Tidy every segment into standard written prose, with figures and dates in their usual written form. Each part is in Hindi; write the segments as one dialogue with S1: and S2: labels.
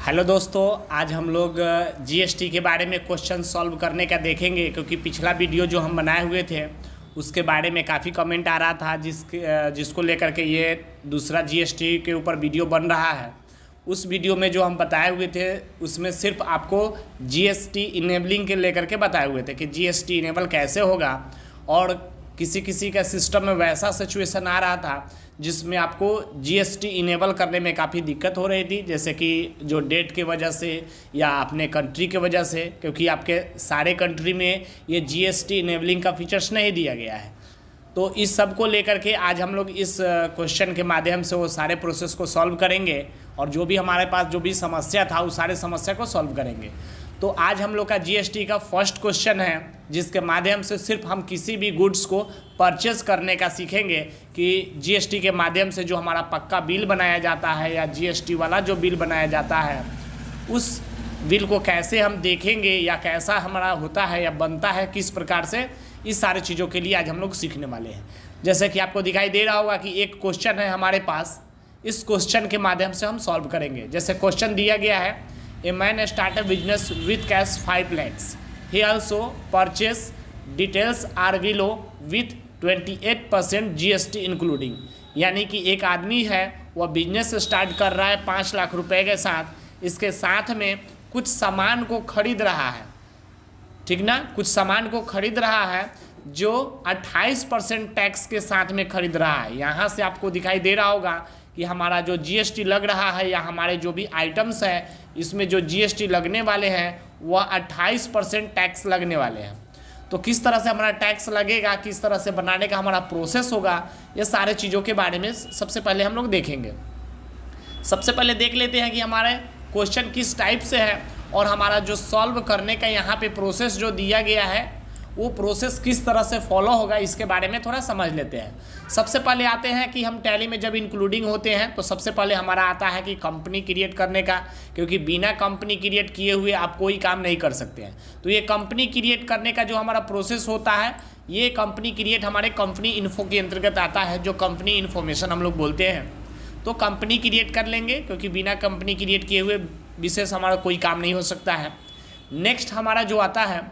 S1: हेलो दोस्तों, आज हम लोग जीएसटी के बारे में क्वेश्चन सॉल्व करने का देखेंगे, क्योंकि पिछला वीडियो जो हम बनाए हुए थे उसके बारे में काफ़ी कमेंट आ रहा था, जिसको लेकर के ये दूसरा जीएसटी के ऊपर वीडियो बन रहा है। उस वीडियो में जो हम बताए हुए थे उसमें सिर्फ आपको जीएसटी इनेबलिंग के लेकर के बताए हुए थे कि जीएसटी इनेबल कैसे होगा, और किसी का सिस्टम में वैसा सिचुएशन आ रहा था जिसमें आपको जीएसटी इनेबल करने में काफ़ी दिक्कत हो रही थी, जैसे कि जो डेट के वजह से या अपने कंट्री के वजह से, क्योंकि आपके सारे कंट्री में ये जीएसटी इनेबलिंग का फीचर्स नहीं दिया गया है। तो इस सब को लेकर के आज हम लोग इस क्वेश्चन के माध्यम से वो सारे प्रोसेस को सॉल्व करेंगे, और जो भी हमारे पास जो भी समस्या था उस सारे समस्या को सॉल्व करेंगे। तो आज हम लोग का जीएसटी का फर्स्ट क्वेश्चन है, जिसके माध्यम से सिर्फ हम किसी भी गुड्स को परचेज करने का सीखेंगे कि जीएसटी के माध्यम से जो हमारा पक्का बिल बनाया जाता है या जीएसटी वाला जो बिल बनाया जाता है उस बिल को कैसे हम देखेंगे या कैसा हमारा होता है या बनता है किस प्रकार से, इस सारी चीज़ों के लिए आज हम लोग सीखने वाले हैं। जैसे कि आपको दिखाई दे रहा होगा कि एक क्वेश्चन है हमारे पास, इस क्वेश्चन के माध्यम से हम सॉल्व करेंगे। जैसे क्वेश्चन दिया गया है, A man start a business with cash 5 lakhs. He also purchase details are below with 28% GST including. यानी कि एक आदमी है वह बिजनेस स्टार्ट कर रहा है 5 लाख रुपए के साथ, इसके साथ में कुछ सामान को खरीद रहा है, ठीक ना, कुछ सामान को खरीद रहा है जो 28% टैक्स के साथ में खरीद रहा है। यहाँ से आपको दिखाई दे रहा होगा कि हमारा जो जीएसटी लग रहा है या हमारे जो भी आइटम्स हैं इसमें जो जीएसटी लगने वाले हैं वह 28% टैक्स लगने वाले हैं। तो किस तरह से हमारा टैक्स लगेगा, किस तरह से बनाने का हमारा प्रोसेस होगा, ये सारे चीज़ों के बारे में सबसे पहले हम लोग देखेंगे। सबसे पहले देख लेते हैं कि हमारे क्वेश्चन किस टाइप से है और हमारा जो सॉल्व करने का यहाँ पे प्रोसेस जो दिया गया है वो प्रोसेस किस तरह से फॉलो होगा, इसके बारे में थोड़ा समझ लेते हैं। सबसे पहले आते हैं कि हम टैली में जब इंक्लूडिंग होते हैं तो सबसे पहले हमारा आता है कि कंपनी क्रिएट करने का, क्योंकि बिना कंपनी क्रिएट किए हुए आप कोई काम नहीं कर सकते हैं। तो ये कंपनी क्रिएट करने का जो हमारा प्रोसेस होता है, ये कंपनी क्रिएट हमारे कंपनी इन्फो के अंतर्गत आता है, जो कंपनी इन्फॉर्मेशन हम लोग बोलते हैं। तो कंपनी क्रिएट कर लेंगे, क्योंकि बिना कंपनी क्रिएट किए हुए विशेष हमारा कोई काम नहीं हो सकता है। नेक्स्ट हमारा जो आता है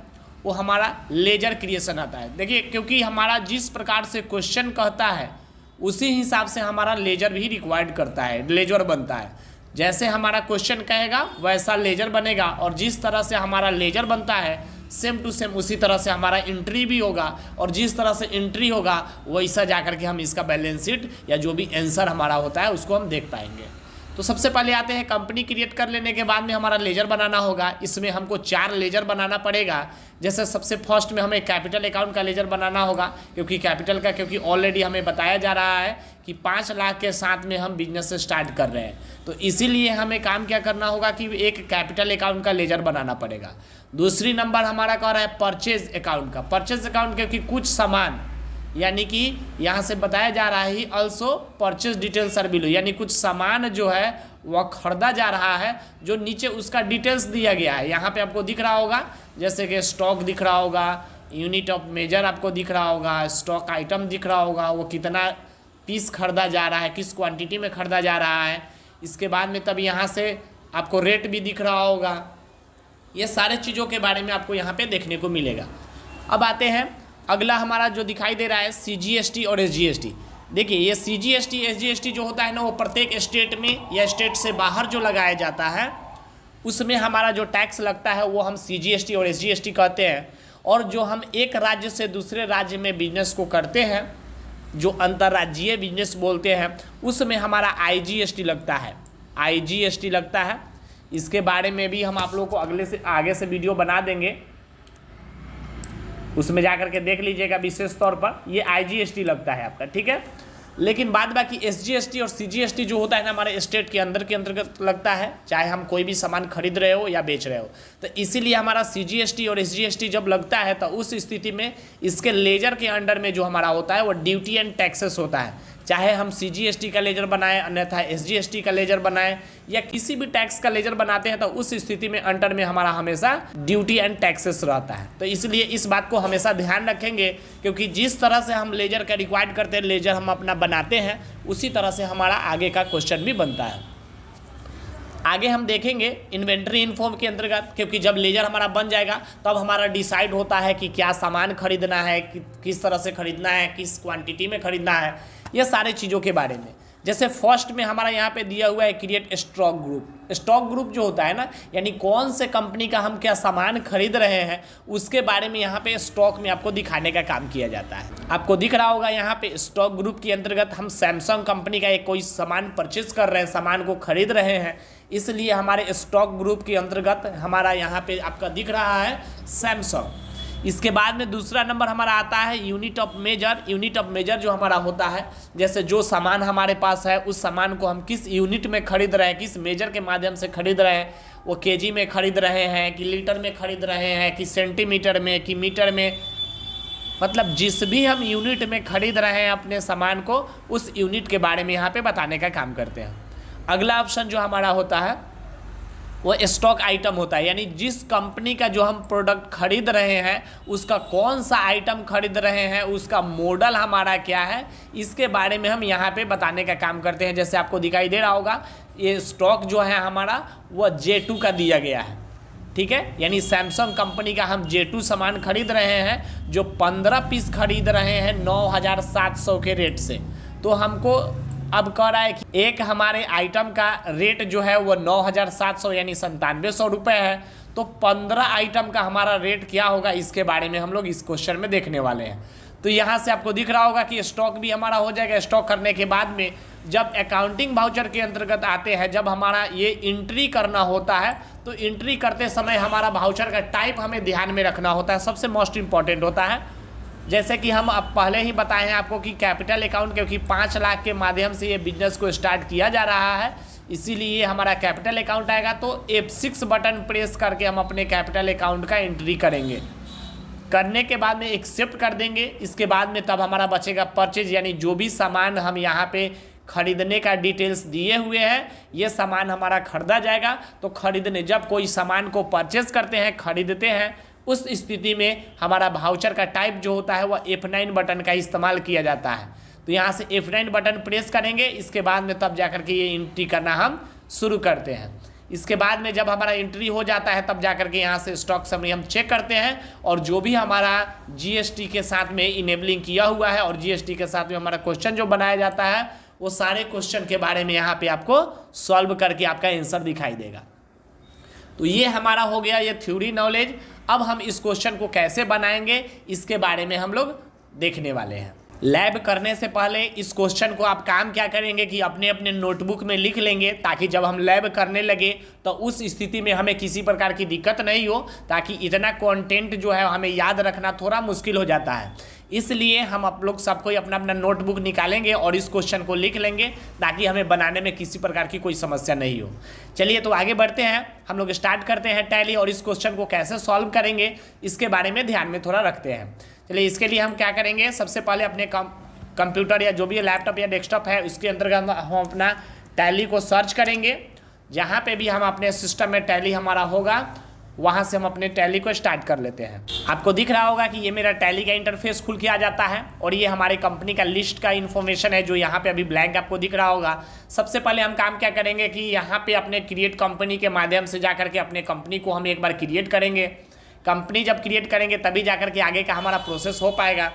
S1: वो हमारा लेजर क्रिएशन आता है। देखिए, क्योंकि हमारा जिस प्रकार से क्वेश्चन कहता है उसी हिसाब से हमारा लेजर भी रिक्वायर्ड करता है, लेजर बनता है। जैसे हमारा क्वेश्चन कहेगा वैसा लेजर बनेगा, और जिस तरह से हमारा लेजर बनता है सेम टू सेम उसी तरह से हमारा एंट्री भी होगा, और जिस तरह से एंट्री होगा वैसा जाकर के हम इसका बैलेंस शीट या जो भी आंसर हमारा होता है उसको हम देख पाएंगे। तो सबसे पहले आते हैं कंपनी क्रिएट कर लेने के बाद में हमारा लेजर बनाना होगा। इसमें हमको 4 लेजर बनाना पड़ेगा। जैसे सबसे फर्स्ट में हमें कैपिटल अकाउंट का लेजर बनाना होगा, क्योंकि कैपिटल का, क्योंकि ऑलरेडी हमें बताया जा रहा है कि 5 लाख के साथ में हम बिजनेस स्टार्ट कर रहे हैं, तो इसीलिए हमें काम क्या करना होगा कि एक कैपिटल अकाउंट का लेजर बनाना पड़ेगा। दूसरी नंबर हमारा कह रहा है परचेज अकाउंट का। परचेज अकाउंट क्योंकि कुछ सामान, यानी कि यहाँ से बताया जा रहा है also purchase details are below, यानी कुछ सामान जो है वह खरीदा जा रहा है जो नीचे उसका डिटेल्स दिया गया है। यहाँ पे आपको दिख रहा होगा, जैसे कि स्टॉक दिख रहा होगा, यूनिट ऑफ मेजर आपको दिख रहा होगा, स्टॉक आइटम दिख रहा होगा, वो कितना पीस खरीदा जा रहा है, किस क्वांटिटी में खरीदा जा रहा है। इसके बाद में तब यहाँ से आपको रेट भी दिख रहा होगा। ये सारे चीज़ों के बारे में आपको यहाँ पर देखने को मिलेगा। अब आते हैं अगला हमारा जो दिखाई दे रहा है सीजीएसटी और एसजीएसटी। देखिए, ये सीजीएसटी एसजीएसटी जो होता है ना, वो प्रत्येक स्टेट में या स्टेट से बाहर जो लगाया जाता है उसमें हमारा जो टैक्स लगता है वो हम सीजीएसटी और एसजीएसटी कहते हैं। और जो हम एक राज्य से दूसरे राज्य में बिजनेस को करते हैं, जो अंतर्राज्यीय बिजनेस बोलते हैं, उसमें हमारा आईजीएसटी लगता है, आईजीएसटी लगता है। इसके बारे में भी हम आप लोगों को आगे से वीडियो बना देंगे, उसमें जाकर के देख लीजिएगा। विशेष तौर पर ये आईजीएसटी लगता है आपका, ठीक है। लेकिन बाद बाकी एसजीएसटी और सीजीएसटी जो होता है ना, हमारे स्टेट के अंतर्गत लगता है, चाहे हम कोई भी सामान खरीद रहे हो या बेच रहे हो। तो इसीलिए हमारा सीजीएसटी और एसजीएसटी जब लगता है तो उस स्थिति में इसके लेजर के अंडर में जो हमारा होता है वो ड्यूटी एंड टैक्सेस होता है। चाहे हम सीजीएसटी का लेजर बनाएं, अन्यथा एसजीएसटी का लेजर बनाएं, या किसी भी टैक्स का लेजर बनाते हैं, तो उस स्थिति में अंडर में हमारा हमेशा ड्यूटी एंड टैक्सेस रहता है। तो इसलिए इस बात को हमेशा ध्यान रखेंगे, क्योंकि जिस तरह से हम लेजर का रिक्वायर्ड करते हैं, लेजर हम अपना बनाते हैं, उसी तरह से हमारा आगे का क्वेश्चन भी बनता है। आगे हम देखेंगे इन्वेंट्री इन्फॉर्म के अंतर्गत, क्योंकि जब लेजर हमारा बन जाएगा तब हमारा डिसाइड होता है कि क्या सामान खरीदना है, किस तरह से खरीदना है, किस क्वांटिटी में खरीदना है, ये सारे चीज़ों के बारे में। जैसे फर्स्ट में हमारा यहाँ पे दिया हुआ है create stock group. Stock group जो होता है ना, यानी कौन से कंपनी का हम क्या सामान खरीद रहे हैं उसके बारे में यहाँ पे स्टॉक में आपको दिखाने का काम किया जाता है। आपको दिख रहा होगा यहाँ पे स्टॉक ग्रुप के अंतर्गत हम सैमसंग कंपनी का एक कोई सामान परचेज कर रहे हैं, सामान को खरीद रहे हैं, इसलिए हमारे स्टॉक ग्रुप के अंतर्गत हमारा यहाँ पे आपका दिख रहा है सैमसंग। इसके बाद में दूसरा नंबर हमारा आता है unit of measure. Unit of measure जो हमारा होता है, जैसे जो सामान हमारे पास है उस सामान को हम किस यूनिट में खरीद रहे हैं, किस मेजर के माध्यम से खरीद रहे हैं, वो केजी में खरीद रहे हैं कि लीटर में खरीद रहे हैं कि सेंटीमीटर में कि मीटर में, मतलब जिस भी हम यूनिट में खरीद रहे हैं अपने सामान को, उस यूनिट के बारे में यहाँ पे बताने का काम करते हैं। अगला ऑप्शन जो हमारा होता है वो स्टॉक आइटम होता है, यानी जिस कंपनी का जो हम प्रोडक्ट खरीद रहे हैं उसका कौन सा आइटम खरीद रहे हैं, उसका मॉडल हमारा क्या है, इसके बारे में हम यहाँ पे बताने का काम करते हैं। जैसे आपको दिखाई दे रहा होगा ये स्टॉक जो है हमारा वो J2 का दिया गया है, ठीक है, यानी सैमसंग कंपनी का हम J2 सामान खरीद रहे हैं जो 15 पीस खरीद रहे हैं 9,700 के रेट से। तो हमको अब कह रहा है कि एक हमारे आइटम का रेट जो है वो 9,700 यानी 9700 रुपये है, तो 15 आइटम का हमारा रेट क्या होगा, इसके बारे में हम लोग इस क्वेश्चन में देखने वाले हैं। तो यहाँ से आपको दिख रहा होगा कि स्टॉक भी हमारा हो जाएगा। स्टॉक करने के बाद में जब अकाउंटिंग वाउचर के अंतर्गत आते हैं, जब हमारा ये एंट्री करना होता है, तो एंट्री करते समय हमारा वाउचर का टाइप हमें ध्यान में रखना होता है, सबसे मोस्ट इंपॉर्टेंट होता है। जैसे कि हम अब पहले ही बताए हैं आपको कि कैपिटल अकाउंट, क्योंकि 5 लाख के माध्यम से ये बिजनेस को स्टार्ट किया जा रहा है, इसीलिए हमारा कैपिटल अकाउंट आएगा। तो F6 बटन प्रेस करके हम अपने कैपिटल अकाउंट का एंट्री करेंगे। करने के बाद में एक्सेप्ट कर देंगे। इसके बाद में तब हमारा बचेगा परचेज, यानी जो भी सामान हम यहाँ पे खरीदने का डिटेल्स दिए हुए हैं ये सामान हमारा खरीदा जाएगा। तो खरीदने जब कोई सामान को परचेज करते हैं, खरीदते हैं, उस स्थिति में हमारा वाउचर का टाइप जो होता है वह F9 बटन का इस्तेमाल किया जाता है। तो यहाँ से F9 बटन प्रेस करेंगे। इसके बाद में तब जाकर के ये एंट्री करना हम शुरू करते हैं। इसके बाद में जब हमारा एंट्री हो जाता है तब जाकर के यहाँ से स्टॉक समरी हम चेक करते हैं, और जो भी हमारा GST के साथ में इनेबलिंग किया हुआ है और GST के साथ में हमारा क्वेश्चन जो बनाया जाता है वो सारे क्वेश्चन के बारे में यहाँ पे आपको सॉल्व करके आपका आंसर दिखाई देगा। तो ये हमारा हो गया ये थ्योरी नॉलेज। अब हम इस क्वेश्चन को कैसे बनाएंगे इसके बारे में हम लोग देखने वाले हैं। लैब करने से पहले इस क्वेश्चन को आप काम क्या करेंगे कि अपने अपने नोटबुक में लिख लेंगे, ताकि जब हम लैब करने लगे तो उस स्थिति में हमें किसी प्रकार की दिक्कत नहीं हो, ताकि इतना कंटेंट जो है हमें याद रखना थोड़ा मुश्किल हो जाता है। इसलिए हम आप लोग सबको अपना अपना नोटबुक निकालेंगे और इस क्वेश्चन को लिख लेंगे, ताकि हमें बनाने में किसी प्रकार की कोई समस्या नहीं हो। चलिए तो आगे बढ़ते हैं, हम लोग स्टार्ट करते हैं टैली, और इस क्वेश्चन को कैसे सॉल्व करेंगे इसके बारे में ध्यान में थोड़ा रखते हैं। चलिए इसके लिए हम क्या करेंगे, सबसे पहले अपने कंप्यूटर या जो भी लैपटॉप या डेस्कटॉप है उसके अंतर्गत हम अपना टैली को सर्च करेंगे। जहाँ पे भी हम अपने सिस्टम में टैली हमारा होगा वहाँ से हम अपने टैली को स्टार्ट कर लेते हैं। आपको दिख रहा होगा कि ये मेरा टैली का इंटरफेस खुल के आ जाता है, और ये हमारे कंपनी का लिस्ट का इन्फॉर्मेशन है जो यहाँ पे अभी ब्लैंक आपको दिख रहा होगा। सबसे पहले हम काम क्या करेंगे कि यहाँ पे अपने क्रिएट कंपनी के माध्यम से जाकर के अपने कंपनी को हम एक बार क्रिएट करेंगे। कंपनी जब क्रिएट करेंगे तभी जाकर के आगे का हमारा प्रोसेस हो पाएगा।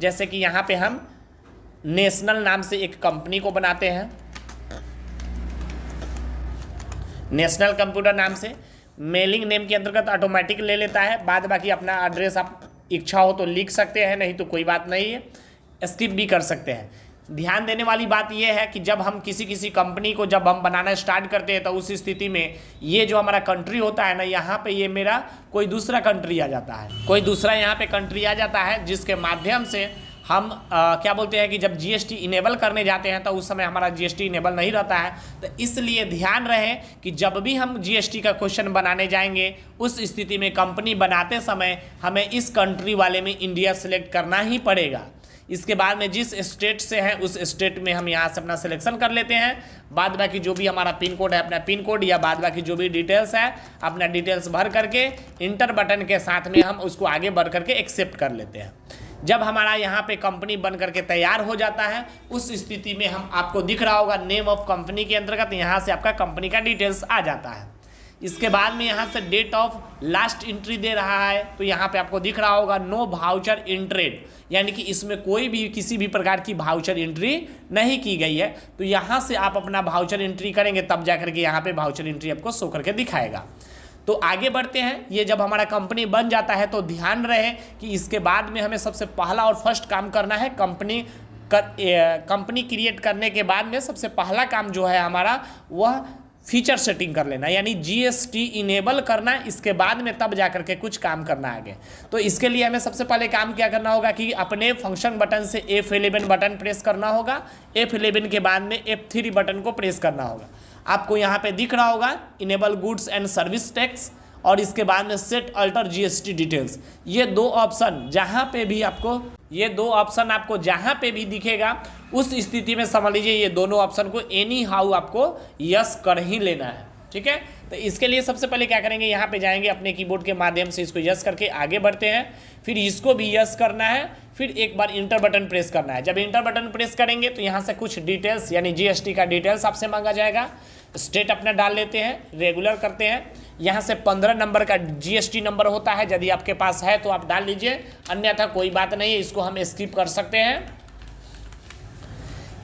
S1: जैसे कि यहाँ पे हम नेशनल नाम से एक कंपनी को बनाते हैं, नेशनल कंप्यूटर नाम से। मेलिंग नेम के अंतर्गत ऑटोमेटिक ले लेता है, बाद बाकी अपना एड्रेस आप इच्छा हो तो लिख सकते हैं, नहीं तो कोई बात नहीं है, स्किप भी कर सकते हैं। ध्यान देने वाली बात यह है कि जब हम किसी कंपनी को जब हम बनाना स्टार्ट करते हैं तो उस स्थिति में ये जो हमारा कंट्री होता है ना, यहाँ पे ये मेरा कोई दूसरा कंट्री आ जाता है, कोई दूसरा यहाँ पे कंट्री आ जाता है, जिसके माध्यम से हम क्या बोलते हैं कि जब GST इनेबल करने जाते हैं तो उस समय हमारा GST इनेबल नहीं रहता है। तो इसलिए ध्यान रहे कि जब भी हम GST का क्वेश्चन बनाने जाएंगे उस स्थिति में कंपनी बनाते समय हमें इस कंट्री वाले में इंडिया सेलेक्ट करना ही पड़ेगा। इसके बाद में जिस स्टेट से है उस स्टेट में हम यहाँ से अपना सिलेक्शन कर लेते हैं। बाद बाकी जो भी हमारा पिन कोड है अपना पिन कोड, या बाद बाकी जो भी डिटेल्स है अपना डिटेल्स भर करके इंटर बटन के साथ में हम उसको आगे बढ़ करके एक्सेप्ट कर लेते हैं। जब हमारा यहाँ पे कंपनी बन करके तैयार हो जाता है, उस स्थिति में हम आपको दिख रहा होगा नेम ऑफ कंपनी के अंतर्गत यहाँ से आपका कंपनी का डिटेल्स आ जाता है। इसके बाद में यहाँ से डेट ऑफ लास्ट एंट्री दे रहा है, तो यहाँ पे आपको दिख रहा होगा नो वाउचर एंट्रेड, यानी कि इसमें कोई भी किसी भी प्रकार की वाउचर एंट्री नहीं की गई है। तो यहाँ से आप अपना वाउचर एंट्री करेंगे तब जाकर के यहाँ पे वाउचर एंट्री आपको शो करके दिखाएगा। तो आगे बढ़ते हैं। ये जब हमारा कंपनी बन जाता है तो ध्यान रहे कि इसके बाद में हमें सबसे पहला और फर्स्ट काम करना है, कंपनी क्रिएट करने के बाद में सबसे पहला काम जो है हमारा वह फीचर सेटिंग कर लेना, यानी जीएसटी इनेबल करना। इसके बाद में तब जाकर के कुछ काम करना आगे। तो इसके लिए हमें सबसे पहले काम क्या करना होगा कि अपने फंक्शन बटन से F11 बटन प्रेस करना होगा। F11 के बाद में F3 बटन को प्रेस करना होगा। आपको यहाँ पे दिख रहा होगा enable goods and service tax, और इसके बाद में सेट अल्टर जीएसटी डिटेल्स। ये दो ऑप्शन जहाँ आपको जहाँ पे भी दिखेगा उस स्थिति में समझ लीजिए ये दोनों ऑप्शन को एनी हाउ आपको यस कर ही लेना है। ठीक है, तो इसके लिए सबसे पहले क्या करेंगे, यहाँ पे जाएंगे अपने कीबोर्ड के माध्यम से इसको यस करके आगे बढ़ते हैं। फिर इसको भी यस करना है, फिर एक बार इंटर बटन प्रेस करना है। जब इंटर बटन प्रेस करेंगे तो यहाँ से कुछ डिटेल्स यानी जीएसटी का डिटेल्स आपसे मांगा जाएगा। स्टेट अपना डाल लेते हैं, रेगुलर करते हैं। यहाँ से 15 नंबर का जीएसटी नंबर होता है, यदि आपके पास है तो आप डाल लीजिए, अन्यथा कोई बात नहीं है, इसको हम स्किप कर सकते हैं।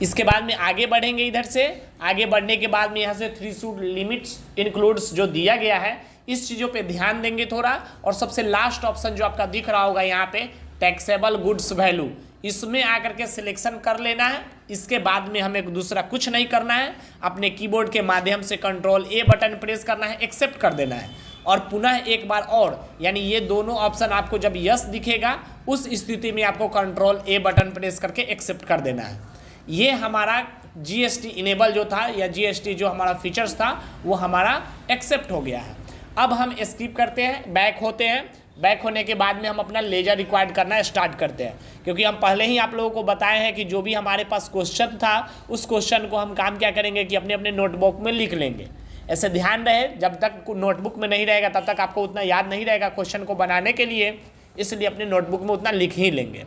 S1: इसके बाद में आगे बढ़ेंगे। इधर से आगे बढ़ने के बाद में यहाँ से थ्रेशोल्ड लिमिट्स इंक्लूड्स जो दिया गया है इस चीज़ों पे ध्यान देंगे थोड़ा। और सबसे लास्ट ऑप्शन जो आपका दिख रहा होगा यहाँ पे टैक्सेबल गुड्स वैल्यू, इसमें आकर के सिलेक्शन कर लेना है। इसके बाद में हमें दूसरा कुछ नहीं करना है, अपने कीबोर्ड के माध्यम से कंट्रोल ए बटन प्रेस करना है, एक्सेप्ट कर देना है। और पुनः एक बार और, यानी ये दोनों ऑप्शन आपको जब यस दिखेगा उस स्थिति में आपको कंट्रोल ए बटन प्रेस करके एक्सेप्ट कर देना है। ये हमारा जीएसटी इनेबल जो था या जीएसटी जो हमारा फीचर्स था वो हमारा एक्सेप्ट हो गया है। अब हम स्किप करते हैं, बैक होते हैं। बैक होने के बाद में हम अपना लेजर रिक्वायर्ड करना स्टार्ट करते हैं, क्योंकि हम पहले ही आप लोगों को बताए हैं कि जो भी हमारे पास क्वेश्चन था उस क्वेश्चन को हम काम क्या करेंगे कि अपने अपने नोटबुक में लिख लेंगे। ऐसे ध्यान रहे, जब तक नोटबुक में नहीं रहेगा तब तक आपको उतना याद नहीं रहेगा क्वेश्चन को बनाने के लिए, इसलिए अपने नोटबुक में उतना लिख ही लेंगे।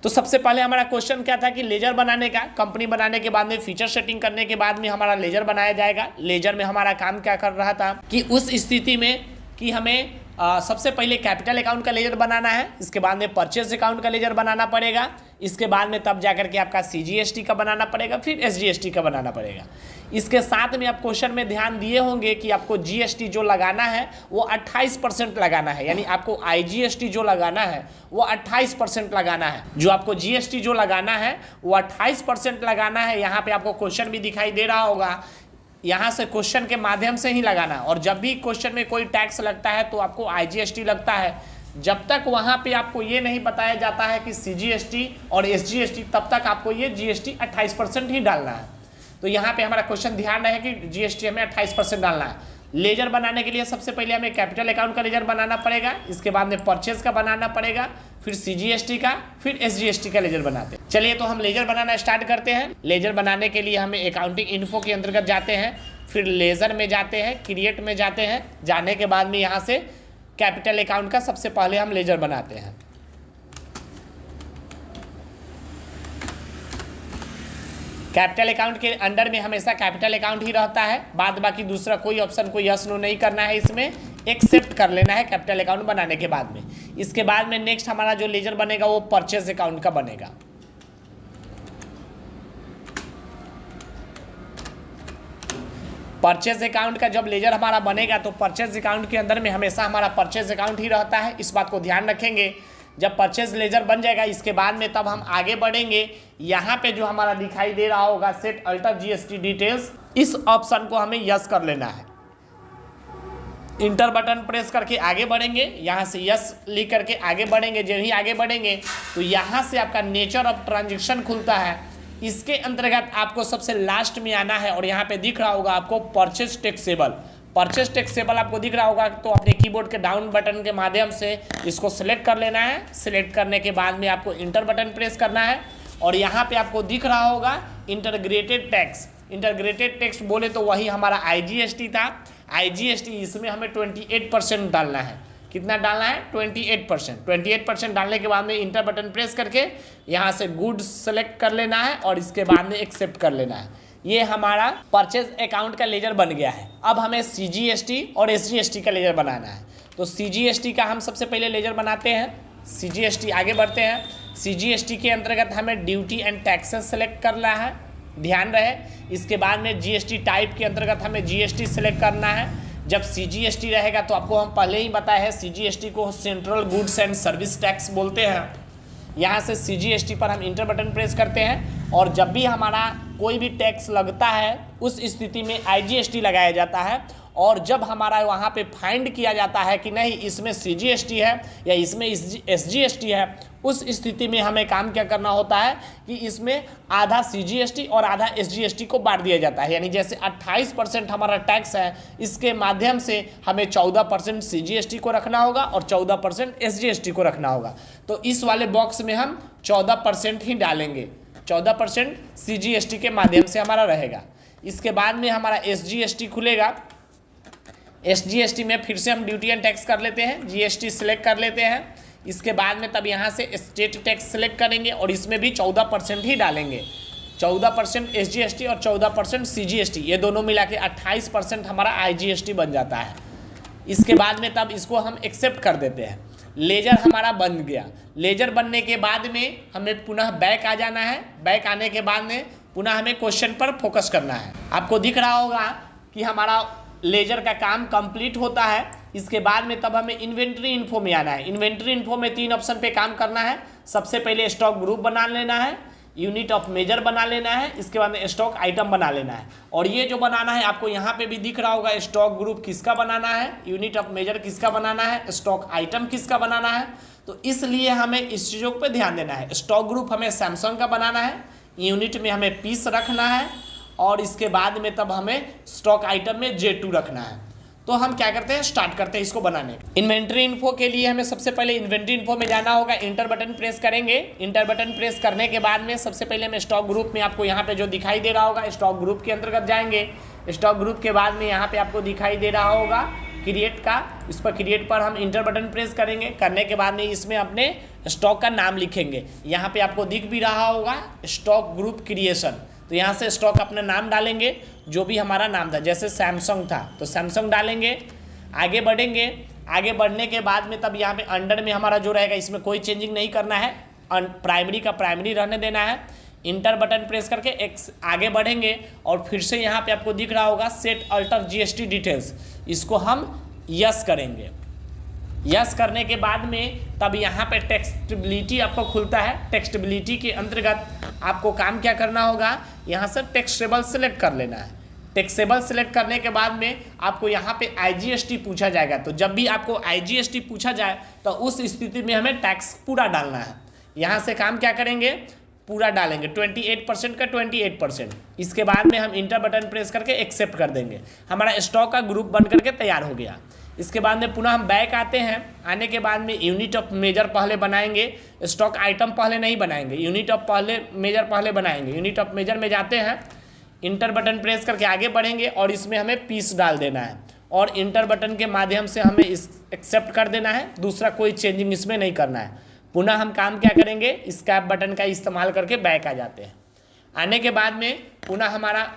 S1: तो सबसे पहले हमारा क्वेश्चन क्या था कि लेजर बनाने का, कंपनी बनाने के बाद में फीचर सेटिंग करने के बाद में हमारा लेजर बनाया जाएगा। लेजर में हमारा काम क्या कर रहा था कि उस स्थिति में कि हमें सबसे पहले कैपिटल अकाउंट का लेजर बनाना है, इसके बाद में परचेज अकाउंट का लेजर बनाना पड़ेगा, इसके बाद में तब जाकर के आपका सीजीएसटी का बनाना पड़ेगा, फिर एसजीएसटी का बनाना पड़ेगा। इसके साथ में आप क्वेश्चन में ध्यान दिए होंगे कि आपको जीएसटी जो लगाना है वो 28% लगाना है, यानी आपको आईजीएसटी जो लगाना है वो 28% लगाना है। जो आपको जीएसटी जो लगाना है वो 28% लगाना है। यहाँ पे आपको क्वेश्चन भी दिखाई दे रहा होगा, यहाँ से क्वेश्चन के माध्यम से ही लगाना। और जब भी क्वेश्चन में कोई टैक्स लगता है तो आपको आईजीएसटी लगता है। जब तक वहाँ पे आपको ये नहीं बताया जाता है कि सीजीएसटी और एसजीएसटी, तब तक आपको ये जीएसटी 28% ही डालना है। तो यहाँ पे हमारा क्वेश्चन ध्यान रहे कि जीएसटी हमें 28% डालना है। लेजर बनाने के लिए सबसे पहले हमें कैपिटल अकाउंट का लेजर बनाना पड़ेगा, इसके बाद में परचेज का बनाना पड़ेगा, फिर सीजीएसटी का, फिर एसजीएसटी का लेजर बनाते हैं। चलिए तो हम लेजर बनाना स्टार्ट करते हैं। लेजर बनाने के लिए हमें अकाउंटिंग इन्फो के अंतर्गत जाते हैं, फिर लेजर में जाते हैं, क्रिएट में जाते हैं। जाने के बाद में यहाँ से कैपिटल अकाउंट का सबसे पहले हम लेजर बनाते हैं। कैपिटल अकाउंट के अंडर में हमेशा कैपिटल अकाउंट ही रहता है, बाद बाकी दूसरा कोई ऑप्शन को यस नो नहीं करना है, इसमें एक्सेप्ट कर लेना है कैपिटल अकाउंट बनाने के बाद में। इसके बाद में नेक्स्ट हमारा जो लेजर बनेगा वो परचेज अकाउंट का बनेगा। परचेज अकाउंट का जब लेजर हमारा बनेगा तो परचेज अकाउंट के अंदर में हमेशा हमारा परचेज अकाउंट ही रहता है, इस बात को ध्यान रखेंगे। जब परचेज लेजर बन जाएगा इसके बाद में तब हम आगे बढ़ेंगे। यहाँ पे जो हमारा दिखाई दे रहा होगा सेट अल्टर जीएसटी डिटेल्स, इस ऑप्शन को हमें यस कर लेना है। इंटर बटन प्रेस करके आगे बढ़ेंगे, यहाँ से यस लिख करके आगे बढ़ेंगे। जब ही आगे बढ़ेंगे तो यहाँ से आपका नेचर ऑफ ट्रांजेक्शन खुलता है, इसके अंतर्गत आपको सबसे लास्ट में आना है और यहाँ पे दिख रहा होगा आपको परचेज टैक्सेबल। परचेज टैक्सेबल आपको दिख रहा होगा तो अपने कीबोर्ड के डाउन बटन के माध्यम से इसको सिलेक्ट कर लेना है। सिलेक्ट करने के बाद में आपको इंटर बटन प्रेस करना है और यहाँ पे आपको दिख रहा होगा इंटीग्रेटेड टैक्स। इंटीग्रेटेड टैक्स बोले तो वही हमारा आईजीएसटी था। आईजीएसटी इसमें हमें 28% डालना है, कितना डालना है 28%। 28% डालने के बाद में इंटर बटन प्रेस करके यहाँ से गुड्स सेलेक्ट कर लेना है और इसके बाद में एक्सेप्ट कर लेना है। ये हमारा परचेज अकाउंट का लेजर बन गया है। अब हमें CGST और SGST का लेजर बनाना है। तो CGST का हम सबसे पहले लेजर बनाते हैं। CGST आगे बढ़ते हैं। CGST के अंतर्गत हमें ड्यूटी एंड टैक्सेस सेलेक्ट करना है, ध्यान रहे। इसके बाद में GST टाइप के अंतर्गत हमें GST सेलेक्ट करना है। जब CGST रहेगा तो आपको हम पहले ही बताए हैं CGST को central goods and service tax बोलते हैं। यहाँ से CGST पर हम इंटर बटन प्रेस करते हैं और जब भी हमारा कोई भी टैक्स लगता है उस स्थिति में IGST लगाया जाता है। और जब हमारा वहाँ पे फाइंड किया जाता है कि नहीं इसमें CGST है या इसमें SGST है, उस स्थिति में हमें काम क्या करना होता है कि इसमें आधा CGST और आधा SGST को बांट दिया जाता है। यानी जैसे 28% हमारा टैक्स है, इसके माध्यम से हमें 14% CGST को रखना होगा और 14% SGST को रखना होगा। तो इस वाले बॉक्स में हम 14% ही डालेंगे, 14% CGST के माध्यम से हमारा रहेगा। इसके बाद में हमारा SGST खुलेगा। SGST में फिर से हम ड्यूटी एंड टैक्स कर लेते हैं, GST सिलेक्ट कर लेते हैं। इसके बाद में तब यहाँ से स्टेट टैक्स सेलेक्ट करेंगे और इसमें भी 14% ही डालेंगे। 14% SGST और 14% CGST, ये दोनों मिला के 28% हमारा IGST बन जाता है। इसके बाद में तब इसको हम एक्सेप्ट कर देते हैं। लेजर हमारा बन गया। लेजर बनने के बाद में हमें पुनः बैक आ जाना है। बैक आने के बाद में पुनः हमें क्वेश्चन पर फोकस करना है। आपको दिख रहा होगा कि हमारा लेजर का काम कंप्लीट होता है। इसके बाद में तब हमें इन्वेंट्री इन्फो में आना है। इन्वेंट्री इन्फो में 3 ऑप्शन पे काम करना है। सबसे पहले स्टॉक ग्रुप बना लेना है, यूनिट ऑफ मेजर बना लेना है, इसके बाद में स्टॉक आइटम बना लेना है। और ये जो बनाना है आपको यहाँ पे भी दिख रहा होगा, स्टॉक ग्रुप किसका बनाना है, यूनिट ऑफ मेजर किसका बनाना है, स्टॉक आइटम किसका बनाना है। तो इसलिए हमें इस चीज़ों पर ध्यान देना है। स्टॉक ग्रुप हमें सैमसंग का बनाना है, यूनिट में हमें पीस रखना है और इसके बाद में तब हमें स्टॉक आइटम में J2 रखना है। तो हम क्या करते हैं, स्टार्ट करते हैं इसको बनाने। इन्वेंट्री इन्फो के लिए हमें सबसे पहले इन्वेंट्री इन्फो में जाना होगा। इंटर बटन प्रेस करेंगे। इंटर बटन प्रेस करने के बाद में सबसे पहले मैं स्टॉक ग्रुप में, आपको यहाँ पे जो दिखाई दे रहा होगा, स्टॉक ग्रुप के अंतर्गत जाएंगे। स्टॉक ग्रुप के बाद में यहाँ पे आपको दिखाई दे रहा होगा क्रिएट का, इस पर क्रिएट पर हम इंटर बटन प्रेस करेंगे। करने के बाद में इसमें अपने स्टॉक का नाम लिखेंगे। यहाँ पे आपको दिख भी रहा होगा स्टॉक ग्रुप क्रिएशन। तो यहाँ से स्टॉक अपना नाम डालेंगे, जो भी हमारा नाम था, जैसे सैमसंग था तो सैमसंग डालेंगे। आगे बढ़ेंगे। आगे बढ़ने के बाद में तब यहाँ पे अंडर में हमारा जो रहेगा इसमें कोई चेंजिंग नहीं करना है, प्राइमरी का प्राइमरी रहने देना है। इंटर बटन प्रेस करके आगे बढ़ेंगे और फिर से यहाँ पे आपको दिख रहा होगा सेट अल्टर GST डिटेल्स, इसको हम यस करेंगे। यस करने के बाद में तब यहाँ पे टेक्स्टेबिलिटी आपको खुलता है। टेक्स्टेबिलिटी के अंतर्गत आपको काम क्या करना होगा, यहाँ से टेक्स्टेबल सेलेक्ट कर लेना है। टेक्सेबल सेलेक्ट करने के बाद में आपको यहाँ पे IGST पूछा जाएगा। तो जब भी आपको IGST पूछा जाए तो उस स्थिति में हमें टैक्स पूरा डालना है। यहाँ से काम क्या करेंगे, पूरा डालेंगे 28% का 28%। इसके बाद में हम इंटर बटन प्रेस करके एक्सेप्ट कर देंगे। हमारा स्टॉक का ग्रुप बन करके तैयार हो गया। इसके बाद में पुनः हम बैक आते हैं। आने के बाद में यूनिट ऑफ मेजर पहले बनाएंगे, स्टॉक आइटम पहले नहीं बनाएंगे, यूनिट ऑफ मेजर पहले बनाएंगे। यूनिट ऑफ मेजर में जाते हैं, इंटर बटन प्रेस करके आगे बढ़ेंगे और इसमें हमें पीस डाल देना है और इंटर बटन के माध्यम से हमें इस एक्सेप्ट कर देना है। दूसरा कोई चेंजिंग इसमें नहीं करना है। पुनः हम काम क्या करेंगे, स्कैप बटन का इस्तेमाल करके बैक आ जाते हैं। आने के बाद में पुनः हमारा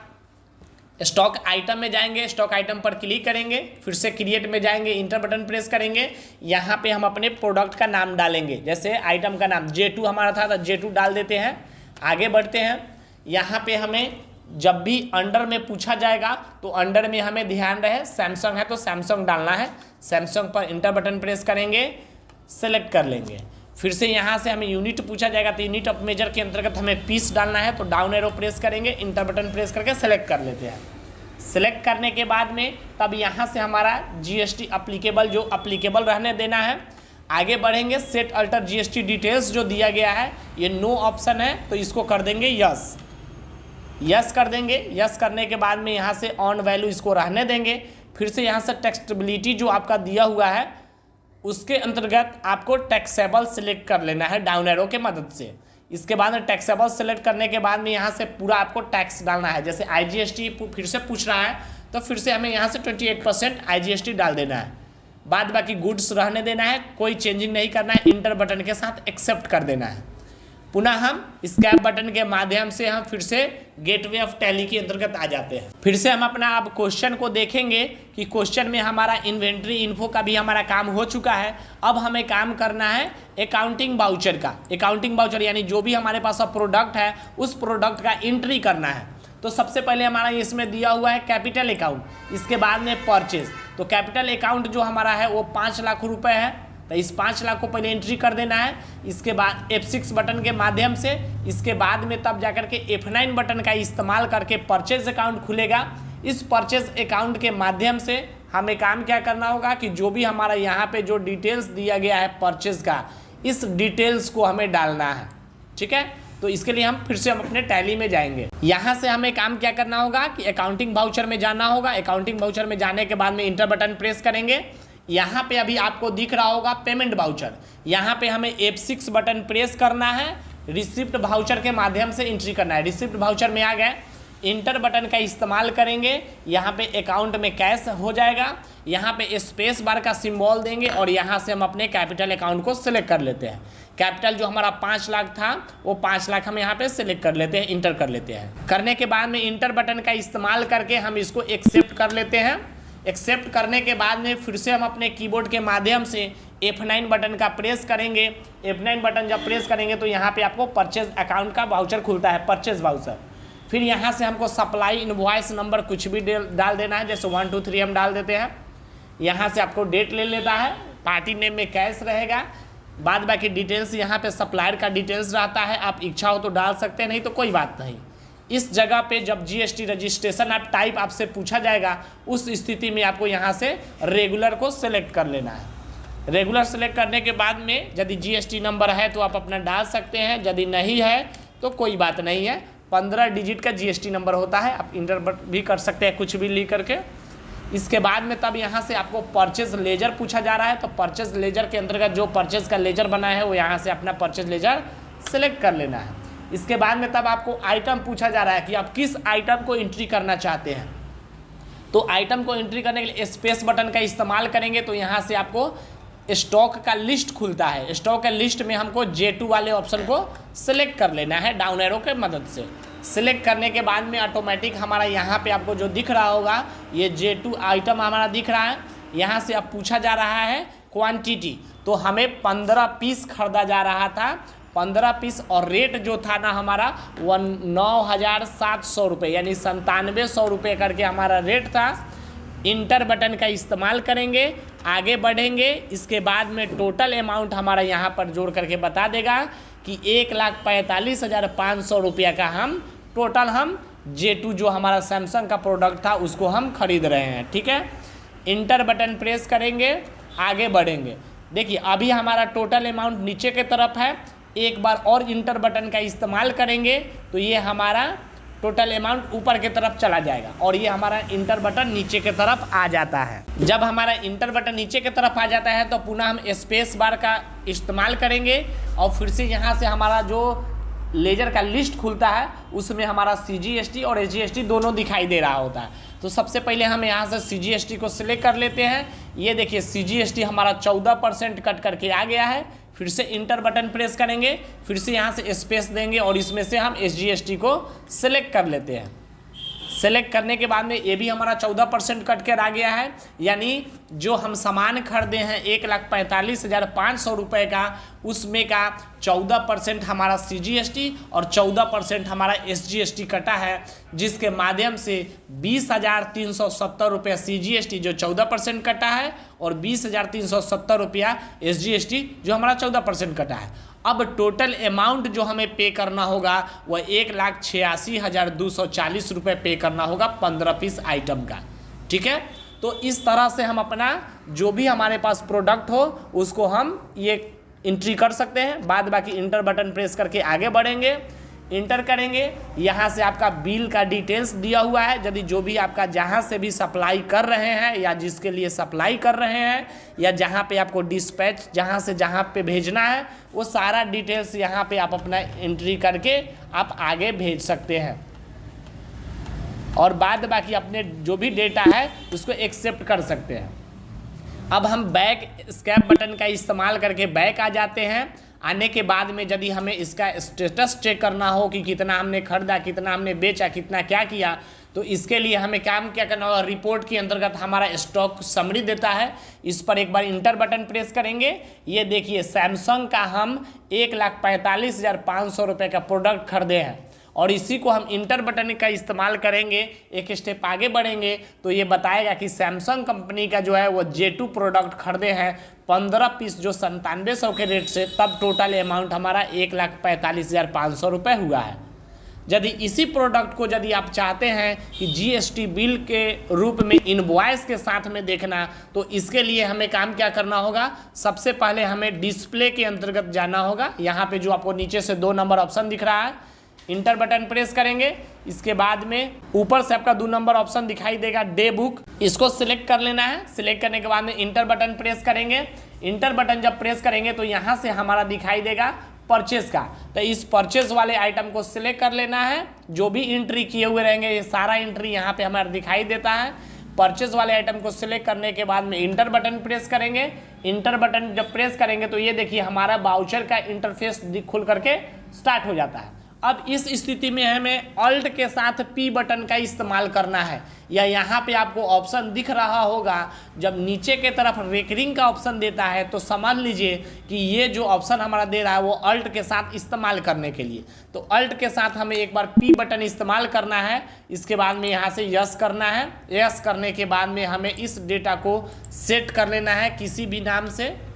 S1: स्टॉक आइटम में जाएंगे, स्टॉक आइटम पर क्लिक करेंगे, फिर से क्रिएट में जाएंगे, इंटर बटन प्रेस करेंगे। यहाँ पे हम अपने प्रोडक्ट का नाम डालेंगे। जैसे आइटम का नाम J2 हमारा था तो J2 डाल देते हैं। आगे बढ़ते हैं। यहाँ पे हमें जब भी अंडर में पूछा जाएगा तो अंडर में हमें ध्यान रहे सैमसंग है तो सैमसंग डालना है। सैमसंग पर इंटर बटन प्रेस करेंगे, सेलेक्ट कर लेंगे। फिर से यहाँ से हमें यूनिट पूछा जाएगा तो यूनिट ऑफ मेजर के अंतर्गत हमें पीस डालना है। तो डाउन एरो प्रेस करेंगे, इंटर बटन प्रेस करके सेलेक्ट कर लेते हैं। सेलेक्ट करने के बाद में तब यहाँ से हमारा GST अप्लीकेबल जो अप्लीकेबल रहने देना है। आगे बढ़ेंगे, सेट अल्टर GST डिटेल्स जो दिया गया है ये नो ऑप्शन है तो इसको कर देंगे यस। यस कर देंगे। यस करने के बाद में यहाँ से ऑन वैल्यू इसको रहने देंगे। फिर से यहाँ से टेक्स्टेबिलिटी जो आपका दिया हुआ है उसके अंतर्गत आपको टैक्सेबल सेलेक्ट कर लेना है डाउन एरो के मदद से। इसके बाद में टैक्सेबल सेलेक्ट करने के बाद में यहाँ से पूरा आपको टैक्स डालना है। जैसे IGST फिर से पूछ रहा है तो फिर से हमें यहाँ से 28% IGST डाल देना है। बाद बाकी गुड्स रहने देना है, कोई चेंजिंग नहीं करना है, इंटर बटन के साथ एक्सेप्ट कर देना है। पुनः हम स्कैप बटन के माध्यम से हम फिर से गेटवे ऑफ टैली के अंतर्गत आ जाते हैं। फिर से हम अपना अब क्वेश्चन को देखेंगे कि क्वेश्चन में हमारा इन्वेंट्री इन्फो का भी हमारा काम हो चुका है। अब हमें काम करना है अकाउंटिंग वाउचर का। अकाउंटिंग वाउचर यानी जो भी हमारे पास अब प्रोडक्ट है उस प्रोडक्ट का एंट्री करना है। तो सबसे पहले हमारा इसमें दिया हुआ है कैपिटल अकाउंट, इसके बाद में परचेज। तो कैपिटल अकाउंट जो हमारा है वो 5 लाख रुपए है, तो इस 5 लाख को पहले एंट्री कर देना है। इसके बाद F6 बटन के माध्यम से, इसके बाद में तब जाकर के F9 बटन का इस्तेमाल करके परचेज अकाउंट खुलेगा। इस परचेज अकाउंट के माध्यम से हमें काम क्या करना होगा कि जो भी हमारा यहाँ पे जो डिटेल्स दिया गया है परचेज का, इस डिटेल्स को हमें डालना है। ठीक है, तो इसके लिए हम फिर से अपने टैली में जाएंगे। यहाँ से हमें काम क्या करना होगा कि अकाउंटिंग वाउचर में जाना होगा। अकाउंटिंग वाउचर में जाने के बाद में इंटर बटन प्रेस करेंगे। यहाँ पे अभी आपको दिख रहा होगा पेमेंट वाउचर, यहाँ पे हमें F6 बटन प्रेस करना है, रिसिप्ट वाउचर के माध्यम से एंट्री करना है। रिसिप्ट वाउचर में आ गए, इंटर बटन का इस्तेमाल करेंगे, यहाँ पे अकाउंट में कैश हो जाएगा, यहाँ पे स्पेस बार का सिंबल देंगे और यहाँ से हम अपने कैपिटल अकाउंट को सिलेक्ट कर लेते हैं। कैपिटल जो हमारा 5 लाख था वो 5 लाख हम यहाँ पे सिलेक्ट कर लेते हैं, इंटर कर लेते हैं। करने के बाद में इंटर बटन का इस्तेमाल करके हम इसको एक्सेप्ट कर लेते हैं। एक्सेप्ट करने के बाद में फिर से हम अपने कीबोर्ड के माध्यम से F9 बटन का प्रेस करेंगे। F9 बटन जब प्रेस करेंगे तो यहाँ पे आपको परचेज अकाउंट का वाउचर खुलता है, परचेज वाउचर। फिर यहाँ से हमको सप्लाई इनवॉइस नंबर कुछ भी डाल देना है, जैसे 1 2 3 हम डाल देते हैं। यहाँ से आपको डेट ले लेता है, पार्टी नेम में कैश रहेगा, बाद बाकी डिटेल्स यहाँ पे सप्लायर का डिटेल्स रहता है। आप इच्छा हो तो डाल सकते हैं, नहीं तो कोई बात नहीं। इस जगह पे जब GST रजिस्ट्रेशन आप टाइप आपसे पूछा जाएगा, उस स्थिति में आपको यहाँ से रेगुलर को सिलेक्ट कर लेना है। रेगुलर सेलेक्ट करने के बाद में यदि GST नंबर है तो आप अपना डाल सकते हैं, यदि नहीं है तो कोई बात नहीं है। 15 डिजिट का GST नंबर होता है, आप इंटर भी कर सकते हैं कुछ भी लिख करके। इसके बाद में तब यहाँ से आपको परचेज लेजर पूछा जा रहा है, तो परचेज लेजर के अंतर्गत जो परचेज का लेजर बना है वो यहाँ से अपना परचेज लेजर सेलेक्ट कर लेना है। इसके बाद में तब आपको आइटम पूछा जा रहा है कि आप किस आइटम को एंट्री करना चाहते हैं। तो आइटम को एंट्री करने के लिए स्पेस बटन का इस्तेमाल करेंगे, तो यहाँ से आपको स्टॉक का लिस्ट खुलता है। स्टॉक के लिस्ट में हमको J2 वाले ऑप्शन को सिलेक्ट कर लेना है डाउन एरो के मदद से। सिलेक्ट करने के बाद में ऑटोमेटिक हमारा यहाँ पे आपको जो दिख रहा होगा ये J2 आइटम हमारा दिख रहा है। यहाँ से अब पूछा जा रहा है क्वांटिटी, तो हमें 15 पीस खरीदा जा रहा था, 15 पीस, और रेट जो था ना हमारा 9,700 रुपये यानी 9700 रुपये करके हमारा रेट था। इंटर बटन का इस्तेमाल करेंगे, आगे बढ़ेंगे। इसके बाद में टोटल अमाउंट हमारा यहाँ पर जोड़ करके बता देगा कि 1,45,500 रुपया का हम टोटल हम J2 जो हमारा सैमसंग का प्रोडक्ट था उसको हम खरीद रहे हैं। ठीक है, इंटर बटन प्रेस करेंगे, आगे बढ़ेंगे। देखिए अभी हमारा टोटल अमाउंट नीचे के तरफ है, एक बार और इंटर बटन का इस्तेमाल करेंगे तो ये हमारा टोटल अमाउंट ऊपर की तरफ चला जाएगा और ये हमारा इंटर बटन नीचे की तरफ आ जाता है। जब हमारा इंटर बटन नीचे की तरफ आ जाता है तो पुनः हम स्पेस बार का इस्तेमाल करेंगे और फिर से यहाँ से हमारा जो लेजर का लिस्ट खुलता है उसमें हमारा CGST और SGST दोनों दिखाई दे रहा होता है। तो सबसे पहले हम यहाँ से CGST को सिलेक्ट कर लेते हैं। ये देखिए CGST हमारा 14% कट करके आ गया है। फिर से इंटर बटन प्रेस करेंगे, फिर से यहाँ से स्पेस देंगे और इसमें से हम SGST को सिलेक्ट कर लेते हैं। सेलेक्ट करने के बाद में ये भी हमारा 14% कट कर आ गया है, यानी जो हम सामान खरीदे हैं 1,45,500 रुपये का, उसमें का 14% हमारा CGST और 14% हमारा SGST कटा है, जिसके माध्यम से 20,370 रुपया CGST जो 14% कटा है और 20,370 रुपया SGST जो हमारा 14% कटा है। अब टोटल अमाउंट जो हमें पे करना होगा वह 1,86,240 रुपये पे करना होगा 15 पीस आइटम का। ठीक है, तो इस तरह से हम अपना जो भी हमारे पास प्रोडक्ट हो उसको हम ये एंट्री कर सकते हैं। बाद बाकी इंटर बटन प्रेस करके आगे बढ़ेंगे, इंटर करेंगे। यहाँ से आपका बिल का डिटेल्स दिया हुआ है, यदि जो भी आपका जहाँ से भी सप्लाई कर रहे हैं या जिसके लिए सप्लाई कर रहे हैं या जहाँ पे आपको डिस्पैच जहाँ से जहाँ पे भेजना है वो सारा डिटेल्स यहाँ पे आप अपना एंट्री करके आप आगे भेज सकते हैं और बाद बाकी अपने जो भी डेटा है उसको एक्सेप्ट कर सकते हैं। अब हम बैक स्कैप बटन का इस्तेमाल करके बैक आ जाते हैं। आने के बाद में यदि हमें इसका स्टेटस चेक करना हो कि कितना हमने खरीदा, कितना हमने बेचा, कितना क्या किया, तो इसके लिए हमें काम क्या करना होगा, रिपोर्ट के अंतर्गत हमारा स्टॉक समरी देता है, इस पर एक बार इंटर बटन प्रेस करेंगे। ये देखिए सैमसंग का हम 1,45,500 रुपये का प्रोडक्ट खरीदे हैं और इसी को हम इंटर बटन का इस्तेमाल करेंगे। एक स्टेप आगे बढ़ेंगे तो ये बताएगा कि सैमसंग कंपनी का जो है वो J2 प्रोडक्ट खरीदे हैं 15 पीस जो 9700 के रेट से, तब टोटल अमाउंट हमारा 1,45,500 रुपये हुआ है। यदि इसी प्रोडक्ट को यदि आप चाहते हैं कि GST बिल के रूप में इनवॉइस के साथ में देखना, तो इसके लिए हमें काम क्या करना होगा, सबसे पहले हमें डिस्प्ले के अंतर्गत जाना होगा। यहाँ पे जो आपको नीचे से 2 नंबर ऑप्शन दिख रहा है, इंटर बटन प्रेस करेंगे। इसके बाद में ऊपर से आपका 2 नंबर ऑप्शन दिखाई देगा डे बुक, इसको सिलेक्ट कर लेना है। सिलेक्ट करने के बाद में इंटर बटन प्रेस करेंगे। इंटर बटन जब प्रेस करेंगे तो यहाँ से हमारा दिखाई देगा परचेज का, तो इस परचेज वाले आइटम को सिलेक्ट कर लेना है। जो भी एंट्री किए हुए रहेंगे ये सारा एंट्री यहाँ पे हमारा दिखाई देता है। परचेज वाले आइटम को सिलेक्ट करने के बाद में इंटर बटन प्रेस करेंगे। इंटर बटन जब प्रेस करेंगे तो ये देखिए हमारा वाउचर का इंटरफेस खुल करके स्टार्ट हो जाता है। अब इस स्थिति में हमें ऑल्ट के साथ P बटन का इस्तेमाल करना है, या यहाँ पे आपको ऑप्शन दिख रहा होगा जब नीचे के तरफ रेकरिंग का ऑप्शन देता है तो समझ लीजिए कि ये जो ऑप्शन हमारा दे रहा है वो ऑल्ट के साथ इस्तेमाल करने के लिए। तो ऑल्ट के साथ हमें एक बार P बटन इस्तेमाल करना है। इसके बाद में यहाँ से यस करना है। यस करने के बाद में हमें इस डेटा को सेट कर लेना है किसी भी नाम से।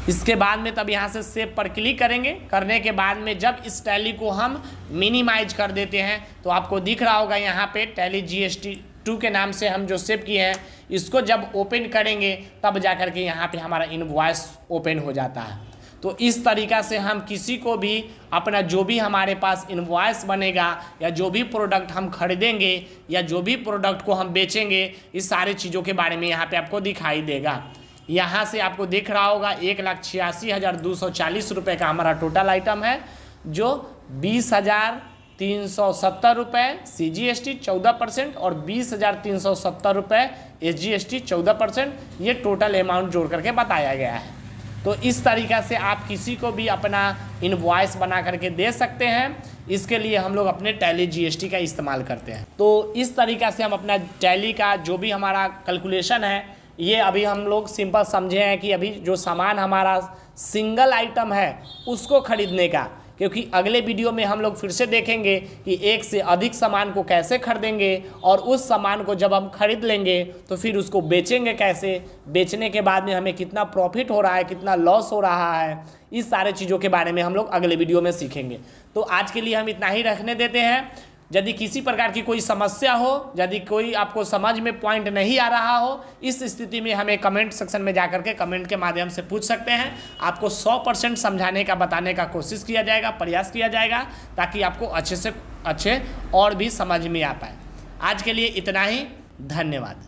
S1: इसके बाद में तब यहाँ से सेव पर क्लिक करेंगे। करने के बाद में जब इस टैली को हम मिनिमाइज कर देते हैं तो आपको दिख रहा होगा यहाँ पे टैली GST2 के नाम से हम जो सेव किए हैं, इसको जब ओपन करेंगे तब जाकर के यहाँ पे हमारा इनवॉइस ओपन हो जाता है। तो इस तरीक़ा से हम किसी को भी अपना जो भी हमारे पास इनवॉइस बनेगा या जो भी प्रोडक्ट हम खरीदेंगे या जो भी प्रोडक्ट को हम बेचेंगे, इस सारी चीज़ों के बारे में यहाँ पे आपको दिखाई देगा। यहाँ से आपको दिख रहा होगा 1,86,240 रुपये का हमारा टोटल आइटम है, जो 20,370 रुपये CGST 14% और 20,370 रुपये SGST 14%, ये टोटल अमाउंट जोड़ करके बताया गया है। तो इस तरीक़ा से आप किसी को भी अपना इनवॉइस बना करके दे सकते हैं। इसके लिए हम लोग अपने टैली GST का इस्तेमाल करते हैं। तो इस तरीक़ा से हम अपना टैली का जो भी हमारा कैलकुलेशन है, ये अभी हम लोग सिंपल समझे हैं कि अभी जो सामान हमारा सिंगल आइटम है उसको खरीदने का, क्योंकि अगले वीडियो में हम लोग फिर से देखेंगे कि एक से अधिक सामान को कैसे खरीदेंगे और उस सामान को जब हम खरीद लेंगे तो फिर उसको बेचेंगे कैसे, बेचने के बाद में हमें कितना प्रॉफिट हो रहा है, कितना लॉस हो रहा है, इस सारे चीज़ों के बारे में हम लोग अगले वीडियो में सीखेंगे। तो आज के लिए हम इतना ही रखने देते हैं। यदि किसी प्रकार की कोई समस्या हो, यदि कोई आपको समझ में पॉइंट नहीं आ रहा हो, इस स्थिति में हमें कमेंट सेक्शन में जाकर के कमेंट के माध्यम से पूछ सकते हैं। आपको 100% समझाने का, बताने का कोशिश किया जाएगा, प्रयास किया जाएगा, ताकि आपको अच्छे से अच्छे और भी समझ में आ पाए। आज के लिए इतना ही, धन्यवाद।